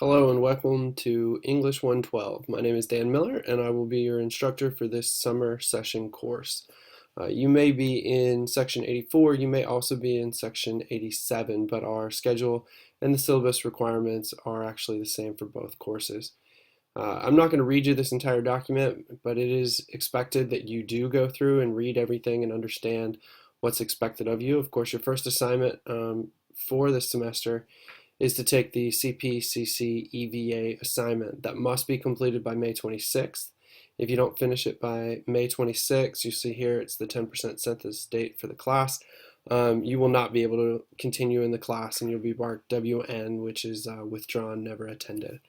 Hello and welcome to English 112. My name is Dan Miller and I will be your instructor for this summer session course. You may be in section 84, you may also be in section 87, but our schedule and the syllabus requirements are actually the same for both courses. I'm not going to read you this entire document, but it is expected that you do go through and read everything and understand what's expected of you. Of course, your first assignment for this semester is to take the CPCC EVA assignment that must be completed by May 26th. If you don't finish it by May 26th, you see here it's the 10% census date for the class. You will not be able to continue in the class and you'll be marked WN, which is withdrawn, never attended.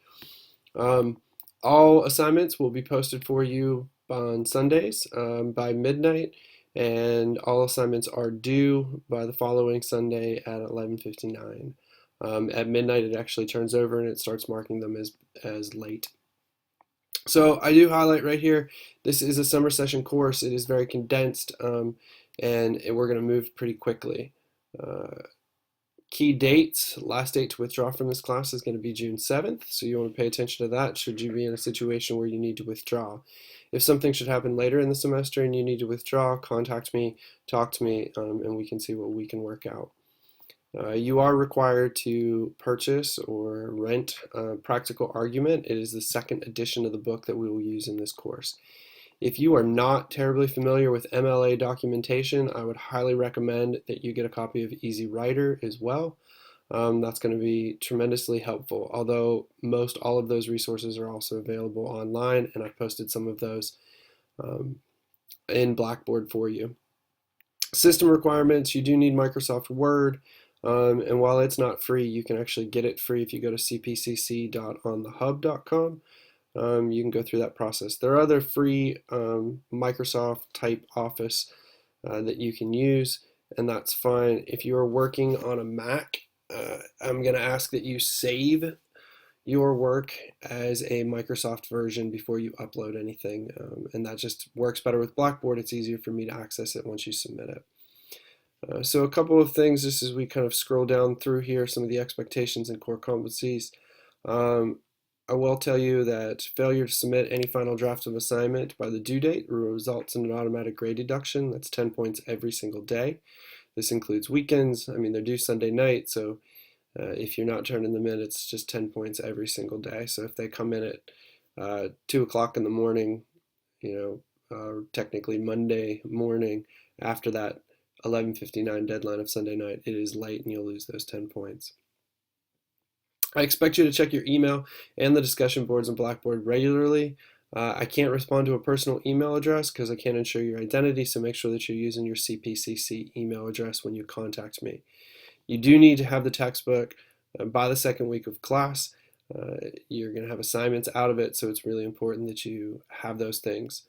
All assignments will be posted for you on Sundays by midnight, and all assignments are due by the following Sunday at 11:59. At midnight, it actually turns over and it starts marking them as late. So I do highlight right here, this is a summer session course. It is very condensed, and we're going to move pretty quickly. Key dates, last date to withdraw from this class is going to be June 7th, so you want to pay attention to that should you be in a situation where you need to withdraw. If something should happen later in the semester and you need to withdraw, contact me, talk to me, and we can see what we can work out. You are required to purchase or rent Practical Argument. It is the second edition of the book that we will use in this course. If you are not terribly familiar with MLA documentation, I would highly recommend that you get a copy of Easy Writer as well. That's going to be tremendously helpful, although most all of those resources are also available online, and I've posted some of those in Blackboard for you. System requirements, you do need Microsoft Word, and while it's not free, you can actually get it free if you go to cpcc.onthehub.com. You can go through that process. There are other free Microsoft type Office that you can use, and that's fine. If you are working on a Mac, I'm going to ask that you save your work as a Microsoft version before you upload anything, and that just works better with Blackboard. It's easier for me to access it once you submit it. So a couple of things just as we kind of scroll down through here, some of the expectations and core competencies. I will tell you that failure to submit any final draft of assignment by the due date results in an automatic grade deduction. That's 10 points every single day. This includes weekends. I mean, they're due Sunday night, so if you're not turning them in, it's just 10 points every single day. So if they come in at 2 o'clock in the morning, technically Monday morning, after that 11:59 deadline of Sunday night, it is late and you'll lose those 10 points. I expect you to check your email and the discussion boards in Blackboard regularly. I can't respond to a personal email address because I can't ensure your identity, so make sure that you're using your CPCC email address when you contact me. You do need to have the textbook by the second week of class. You're going to have assignments out of it, so it's really important that you have those things.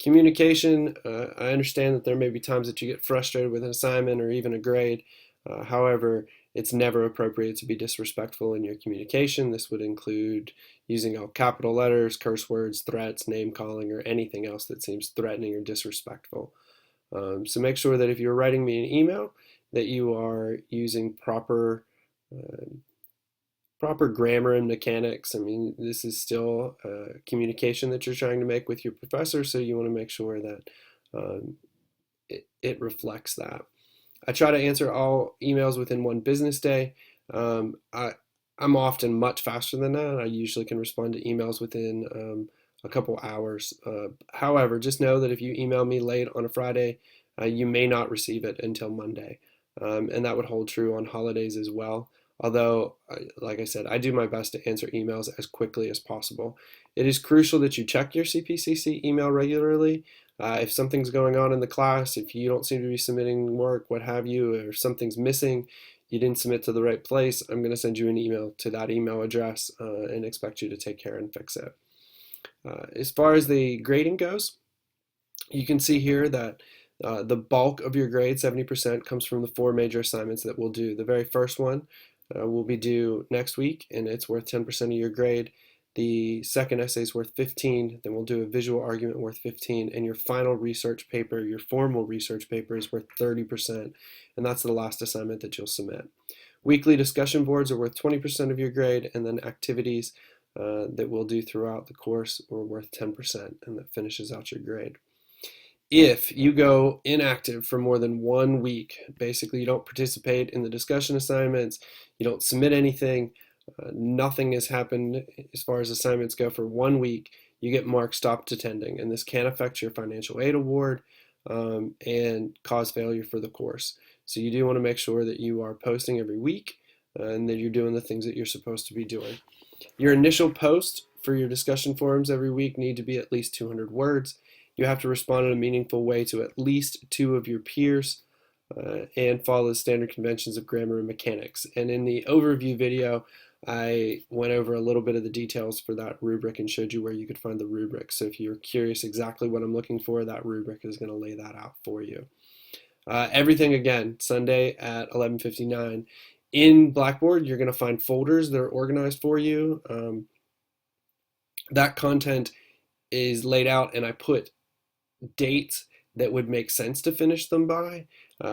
Communication, I understand that there may be times that you get frustrated with an assignment or even a grade. However, it's never appropriate to be disrespectful in your communication. This would include using all capital letters, curse words, threats, name calling, or anything else that seems threatening or disrespectful. So make sure that if you're writing me an email, that you are using proper grammar and mechanics. I mean, this is still communication that you're trying to make with your professor, so you want to make sure that it reflects that. I try to answer all emails within 1 business day. I'm often much faster than that. I usually can respond to emails within a couple hours. However, just know that if you email me late on a Friday, you may not receive it until Monday. And that would hold true on holidays as well. Although, like I said, I do my best to answer emails as quickly as possible. It is crucial that you check your CPCC email regularly. If something's going on in the class, if you don't seem to be submitting work, what have you, or something's missing, you didn't submit to the right place, I'm going to send you an email to that email address and expect you to take care and fix it. As far as the grading goes, you can see here that the bulk of your grade, 70%, comes from the 4 major assignments that we'll do. The very first one will be due next week, and it's worth 10% of your grade. The second essay is worth 15, then we'll do a visual argument worth 15, and your final research paper, your formal research paper, is worth 30%, and that's the last assignment that you'll submit. Weekly discussion boards are worth 20% of your grade, and then activities that we'll do throughout the course are worth 10%, and that finishes out your grade. If you go inactive for more than 1 week, basically you don't participate in the discussion assignments, you don't submit anything, nothing has happened as far as assignments go for 1 week, you get marked stopped attending, and this can affect your financial aid award and cause failure for the course. So you do want to make sure that you are posting every week and that you're doing the things that you're supposed to be doing. Your initial post for your discussion forums every week need to be at least 200 words. You have to respond in a meaningful way to at least 2 of your peers and follow the standard conventions of grammar and mechanics. And in the overview video, I went over a little bit of the details for that rubric and showed you where you could find the rubric. So if you're curious exactly what I'm looking for, that rubric is going to lay that out for you. Everything again, Sunday at 11:59. In Blackboard, you're going to find folders that are organized for you. That content is laid out, and I put dates that would make sense to finish them by.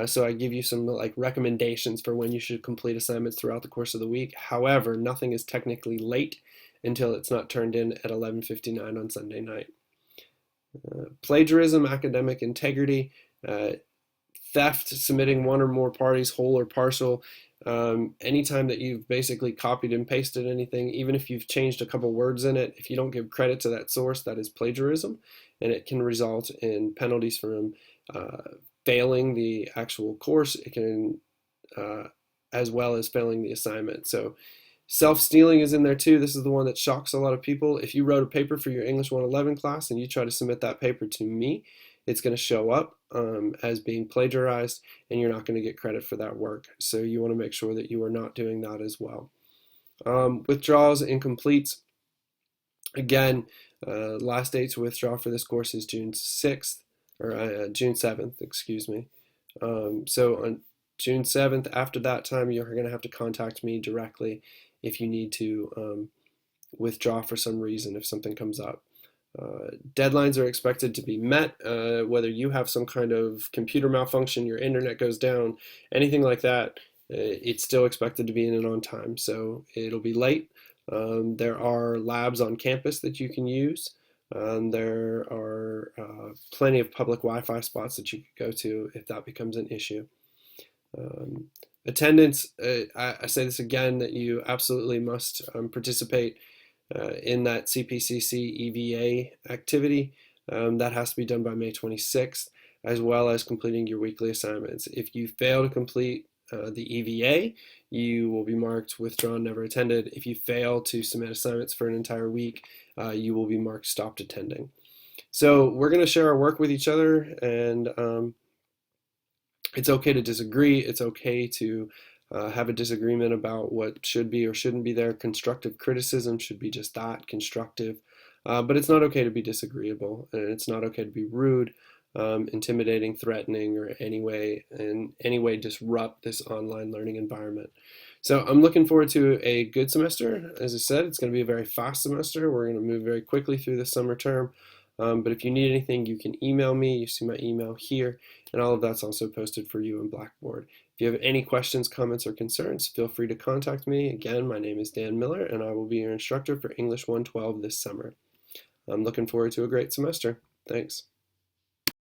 So I give you some like recommendations for when you should complete assignments throughout the course of the week. However, nothing is technically late until it's not turned in at 11:59 on Sunday night. Plagiarism, academic integrity, theft, submitting one or more parties, whole or partial. Anytime that you've basically copied and pasted anything, even if you've changed a couple words in it, if you don't give credit to that source, that is plagiarism, and it can result in penalties from failing the actual course. It can, as well as failing the assignment. So self-stealing is in there too. This is the one that shocks a lot of people. If you wrote a paper for your English 111 class and you try to submit that paper to me, it's going to show up as being plagiarized, and you're not going to get credit for that work. So you want to make sure that you are not doing that as well. Withdrawals, incompletes. Again, last date to withdraw for this course is June 6th, or June 7th, excuse me. So on June 7th, after that time, you're going to have to contact me directly if you need to withdraw for some reason, if something comes up. Deadlines are expected to be met, whether you have some kind of computer malfunction, your internet goes down, anything like that, it's still expected to be in and on time, so it'll be late. There are labs on campus that you can use. There are plenty of public Wi-Fi spots that you could go to if that becomes an issue. Attendance, I say this again, that you absolutely must participate in that CPCC EVA activity. That has to be done by May 26th, as well as completing your weekly assignments. If you fail to complete the EVA, you will be marked withdrawn, never attended. If you fail to submit assignments for an entire week, you will be marked stopped attending. So we're going to share our work with each other, and it's okay to disagree. It's okay to have a disagreement about what should be or shouldn't be there. Constructive criticism should be just that, constructive. But it's not okay to be disagreeable, and it's not okay to be rude, intimidating, threatening, or in any way disrupt this online learning environment. So I'm looking forward to a good semester. As I said, it's going to be a very fast semester. We're going to move very quickly through the summer term. But if you need anything, you can email me. You see my email here, and all of that's also posted for you in Blackboard. If you have any questions, comments, or concerns, feel free to contact me. Again, my name is Dan Miller, and I will be your instructor for English 112 this summer. I'm looking forward to a great semester. Thanks.